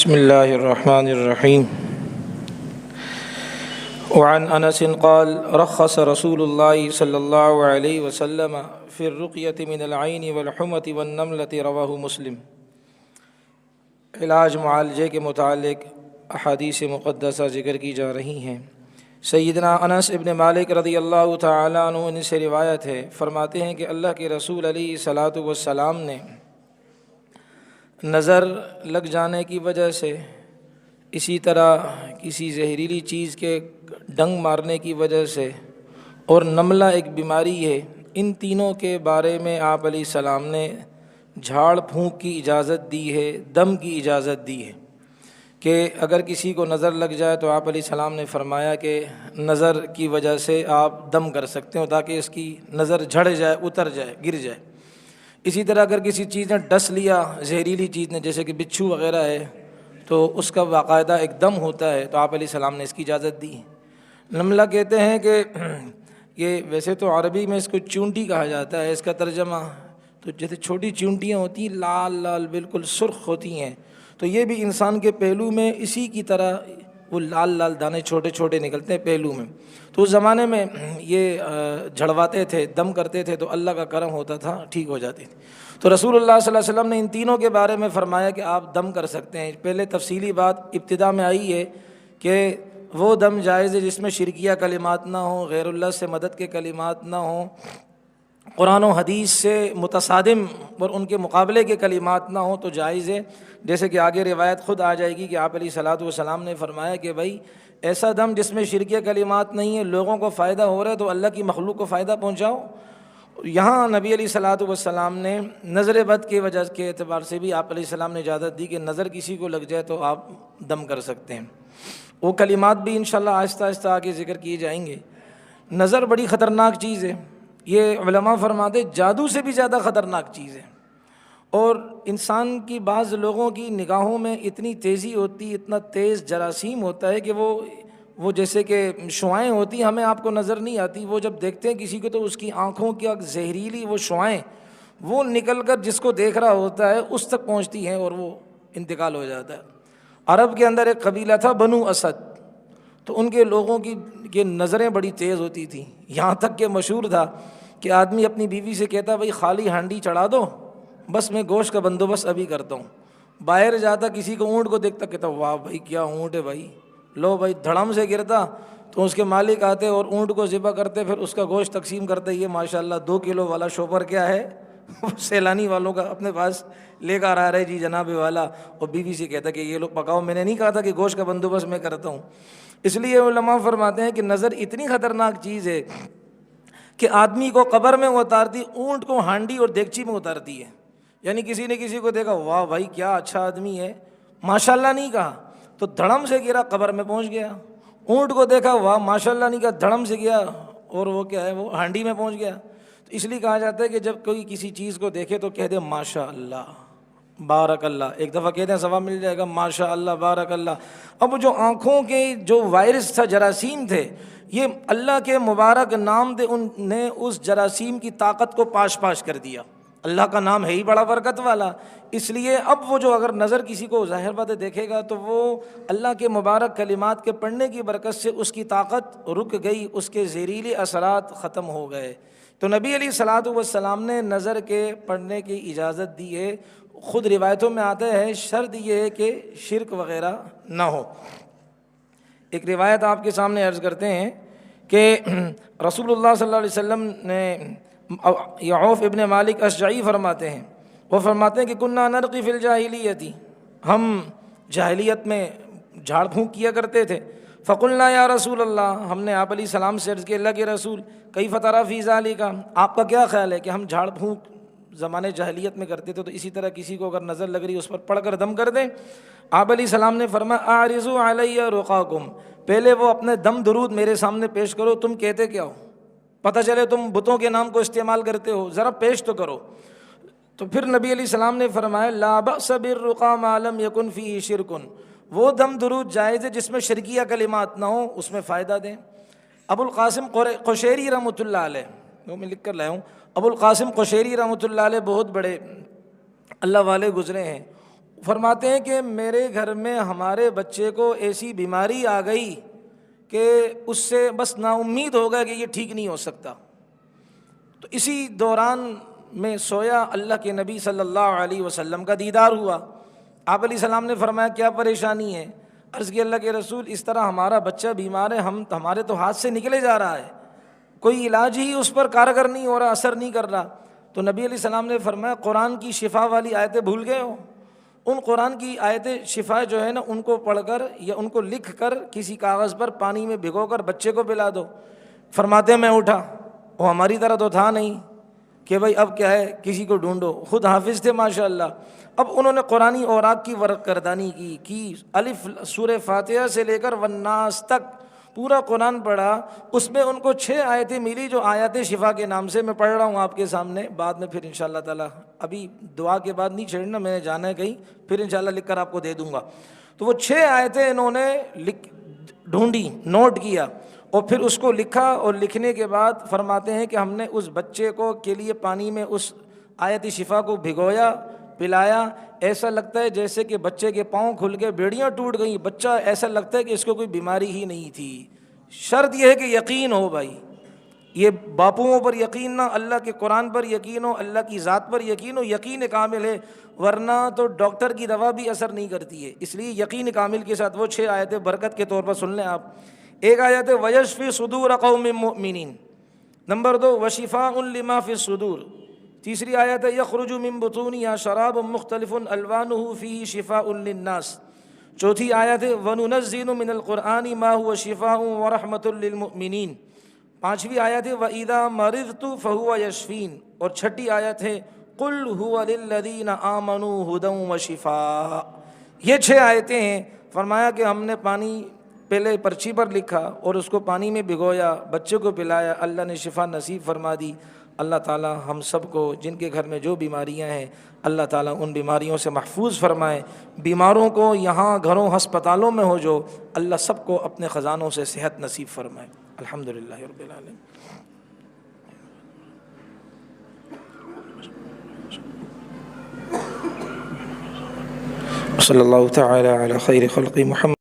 بسم اللہ الرحمن الرحیم وعن انس قال رخص رسول اللہ صلی اللہ علیہ وسلم فی الرقیۃ من العین والحمۃ والنملۃ رواہ مسلم۔ علاج معالجے کے متعلق احادیث مقدسہ ذکر کی جا رہی ہیں۔ سیدنا انس ابن مالک رضی اللہ تعالیٰ عنہ ان سے روایت ہے، فرماتے ہیں کہ اللہ کے رسول علیہ الصلاۃ والسلام نے نظر لگ جانے کی وجہ سے، اسی طرح کسی زہریلی چیز کے ڈنگ مارنے کی وجہ سے، اور نملہ ایک بیماری ہے، ان تینوں کے بارے میں آپ علیہ السلام نے جھاڑ پھونک کی اجازت دی ہے، دم کی اجازت دی ہے کہ اگر کسی کو نظر لگ جائے تو آپ علیہ السلام نے فرمایا کہ نظر کی وجہ سے آپ دم کر سکتے ہو تاکہ اس کی نظر جھڑ جائے، اتر جائے، گر جائے۔ اسی طرح اگر کسی چیز نے ڈس لیا، زہریلی چیز نے، جیسے کہ بچھو وغیرہ ہے، تو اس کا باقاعدہ ایک دم ہوتا ہے، تو آپ علیہ السلام نے اس کی اجازت دی۔ نملہ کہتے ہیں کہ یہ ویسے تو عربی میں اس کو چونٹی کہا جاتا ہے، اس کا ترجمہ تو جیسے چھوٹی چونٹیاں ہوتی ہیں، لال لال بالکل سرخ ہوتی ہیں، تو یہ بھی انسان کے پہلو میں اسی کی طرح وہ لال لال دانے چھوٹے چھوٹے نکلتے ہیں پہلو میں۔ تو اس زمانے میں یہ جھڑواتے تھے، دم کرتے تھے، تو اللہ کا کرم ہوتا تھا، ٹھیک ہو جاتی تھی۔ تو رسول اللہ صلی اللہ علیہ وسلم نے ان تینوں کے بارے میں فرمایا کہ آپ دم کر سکتے ہیں۔ پہلے تفصیلی بات ابتدا میں آئی ہے کہ وہ دم جائز ہے جس میں شرکیہ کلمات نہ ہوں، غیر اللہ سے مدد کے کلمات نہ ہوں، قرآن و حدیث سے متصادم اور ان کے مقابلے کے کلمات نہ ہوں، تو جائز ہے۔ جیسے کہ آگے روایت خود آ جائے گی کہ آپ علیہ الصلاۃ والسلام نے فرمایا کہ بھائی ایسا دم جس میں شرکیہ کلمات نہیں ہے، لوگوں کو فائدہ ہو رہا ہے، تو اللہ کی مخلوق کو فائدہ پہنچاؤ۔ یہاں نبی علیہ الصلاۃ والسلام نے نظر بد کی وجہ کے اعتبار سے بھی آپ علیہ السلام نے اجازت دی کہ نظر کسی کو لگ جائے تو آپ دم کر سکتے ہیں۔ وہ کلمات بھی انشاءاللہ آہستہ آہستہ آگے ذکر کیے جائیں گے۔ نظر بڑی خطرناک چیز ہے، یہ علماء فرماتے جادو سے بھی زیادہ خطرناک چیز ہے، اور انسان کی بعض لوگوں کی نگاہوں میں اتنی تیزی ہوتی، اتنا تیز جراثیم ہوتا ہے کہ وہ جیسے کہ شعاعیں ہوتی ہیں، ہمیں آپ کو نظر نہیں آتی، وہ جب دیکھتے ہیں کسی کو تو اس کی آنکھوں کی زہریلی وہ شعاعیں وہ نکل کر جس کو دیکھ رہا ہوتا ہے اس تک پہنچتی ہیں اور وہ انتقال ہو جاتا ہے۔ عرب کے اندر ایک قبیلہ تھا بنو اسد، تو ان کے لوگوں کی نظریں بڑی تیز ہوتی تھیں، یہاں تک کہ مشہور تھا کہ آدمی اپنی بیوی سے کہتا بھائی خالی ہانڈی چڑھا دو، بس میں گوشت کا بندوبست ابھی کرتا ہوں۔ باہر جاتا کسی کو اونٹ کو دیکھتا کہتا واہ بھائی کیا اونٹ ہے بھائی، لو بھائی، دھڑم سے گرتا تو اس کے مالک آتے اور اونٹ کو ذبح کرتے، پھر اس کا گوشت تقسیم کرتے، یہ ماشاءاللہ 2 کلو والا شوپر کیا ہے سیلانی والوں کا اپنے پاس لے کر آ رہے جی جناب والا، اور بیوی سے کہتا کہ یہ لوگ پکاؤ، میں نے نہیں کہا تھا کہ گوشت کا بندوبست میں کرتا ہوں۔ اس لیے علماء فرماتے ہیں کہ نظر اتنی خطرناک چیز ہے کہ آدمی کو قبر میں اتارتی، اونٹ کو ہانڈی اور دیگچی میں اتارتی ہے۔ یعنی کسی نے کسی کو دیکھا واہ بھائی کیا اچھا آدمی ہے، ماشاءاللہ نہیں کہا تو دھڑم سے گرا قبر میں پہنچ گیا۔ اونٹ کو دیکھا واہ ماشاءاللہ نہیں کہا، دھڑم سے گیا اور وہ کیا ہے، وہ ہانڈی میں پہنچ گیا۔ تو اس لیے کہا جاتا ہے کہ جب کوئی کسی چیز کو دیکھے تو کہہ دے ماشاءاللہ بارک اللہ، ایک دفعہ کہتے ہیں ثواب مل جائے گا، ماشاءاللہ بارک اللہ۔ اب جو آنکھوں کے جو وائرس تھا، جراثیم تھے، یہ اللہ کے مبارک نام دے ان نے اس جراثیم کی طاقت کو پاش پاش کر دیا۔ اللہ کا نام ہے ہی بڑا برکت والا، اس لیے اب وہ جو اگر نظر کسی کو ظاہر بات دیکھے گا تو وہ اللہ کے مبارک کلمات کے پڑھنے کی برکت سے اس کی طاقت رک گئی، اس کے زہریلے اثرات ختم ہو گئے۔ تو نبی علیہ الصلاۃ والسلام نے نظر کے پڑھنے کی اجازت دی ہے۔ خود روایتوں میں آتا ہے شرط یہ ہے کہ شرک وغیرہ نہ ہو۔ ایک روایت آپ کے سامنے عرض کرتے ہیں کہ رسول اللہ صلی اللہ علیہ وسلم نے، عوف ابن مالک اشجعی فرماتے ہیں، وہ فرماتے ہیں کہ کننا نرقی فی الجاہلیت، ہم جاہلیت میں جھاڑ پھونک کیا کرتے تھے۔ فقلنا یا رسول اللہ، ہم نے آپ علیہ السلام سے عرض کیا اللہ کے رسول کیف تری فی ذالک، آپ کا کیا خیال ہے کہ ہم جھاڑ پھونک زمانے جاہلیت میں کرتے تھے تو اسی طرح کسی کو اگر نظر لگ رہی اس پر پڑھ کر دم کر دیں؟ آپ علیہ السلام نے فرمایا اعرضوا علی رقاکم، پہلے وہ اپنے دم درود میرے سامنے پیش کرو، تم کہتے کیا ہو، پتہ چلے تم بتوں کے نام کو استعمال کرتے ہو، ذرا پیش تو کرو۔ تو پھر نبی علیہ السلام نے فرمایا لا بأس بالرقا ما لم یکن فیہ شرک، وہ دم درود جائز ہے جس میں شرکیہ کلمات نہ ہوں، اس میں فائدہ دیں۔ ابو القاسم قشیری رحمۃ اللہ علیہ، وہ میں لکھ کر لایا ہوں، ابو القاسم قشیری رحمۃ اللہ علیہ بہت بڑے اللہ والے گزرے ہیں، فرماتے ہیں کہ میرے گھر میں ہمارے بچے کو ایسی بیماری آ گئی کہ اس سے بس نا امید ہو گیا کہ یہ ٹھیک نہیں ہو سکتا. تو اسی دوران میں سویا، اللہ کے نبی صلی اللہ علیہ وسلم کا دیدار ہوا. آپ علیہ السلام نے فرمایا کیا پریشانی ہے؟ عرض کی اللہ کے رسول اس طرح ہمارا بچہ بیمار ہے، ہمارے تو ہاتھ سے نکلے جا رہا ہے، کوئی علاج ہی اس پر کارگر نہیں ہو رہا، اثر نہیں کر رہا. تو نبی علیہ السلام نے فرمایا قرآن کی شفا والی آیتیں بھول گئے ہو؟ ان قرآن کی آیتیں شفا جو ہے نا، ان کو پڑھ کر یا ان کو لکھ کر کسی کاغذ پر پانی میں بھگو کر بچے کو پلا دو. فرماتے ہیں میں اٹھا، وہ ہماری طرح تو تھا نہیں کہ بھائی اب کیا ہے کسی کو ڈھونڈو، خود حافظ تھے ماشاءاللہ. اب انہوں نے قرآنی اوراق کی ورق گردانی کی الف سورہ فاتحہ سے لے کر والناس تک پورا قرآن پڑھا. اس میں ان کو 6 آیتیں ملی جو آیات شفا کے نام سے میں پڑھ رہا ہوں آپ کے سامنے. بعد میں پھر انشاءاللہ تعالی، ابھی دعا کے بعد نہیں چھیڑنا، میں نے جانا ہے کہیں، پھر انشاءاللہ لکھ کر آپ کو دے دوں گا. تو وہ 6 آیتیں انہوں نے ڈھونڈی، نوٹ کیا اور پھر اس کو لکھا. اور لکھنے کے بعد فرماتے ہیں کہ ہم نے اس بچے کو کے لیے پانی میں اس آیت شفا کو بھگویا، پلایا. ایسا لگتا ہے جیسے کہ بچے کے پاؤں کھل کے بیڑیاں ٹوٹ گئیں. بچہ ایسا لگتا ہے کہ اس کو کوئی بیماری ہی نہیں تھی. شرط یہ ہے کہ یقین ہو بھائی، یہ باپوؤں پر یقین نہ، اللہ کے قرآن پر یقین ہو، اللہ کی ذات پر یقین ہو، یقین کامل ہے، ورنہ تو ڈاکٹر کی دوا بھی اثر نہیں کرتی ہے. اس لیے یقین کامل کے ساتھ وہ 6 آیتیں برکت کے طور پر سن لیں آپ. ایک آیت ہے وَيَشْفِي صُدُورَ قَوْمٍ مُؤْمِنِينَ، نمبر 2 وَشِفَاءٌ لِمَا فِي الصُّدُورِ، تیسری آیت ہے یخرج من بطونها شراب مختلف الوانه فيه شفاء للناس، چوتھی آیت ہے وننزل من القرآن ما هو شفاء ورحمة للمؤمنین، پانچویں آیت ہے وَإِذَا مَرِضْتُ فَهُوَ يَشْفِينِ، اور چھٹی آیت ہے قُلْ هُوَ لِلَّذِينَ آمَنُوا هُدًى وَشِفَاء. یہ 6 آیتیں ہیں. فرمایا کہ ہم نے پانی پہلے پرچی پر لکھا اور اس کو پانی میں بھگویا، بچے کو پلایا، اللہ نے شفا نصیب فرما دی. اللہ تعالیٰ ہم سب کو جن کے گھر میں جو بیماریاں ہیں اللہ تعالیٰ ان بیماریوں سے محفوظ فرمائے. بیماروں کو یہاں گھروں ہسپتالوں میں ہو جو، اللہ سب کو اپنے خزانوں سے صحت نصیب فرمائے. الحمدللہ رب العالمین. صلی اللہ تعالی علی خیر خلق محمد.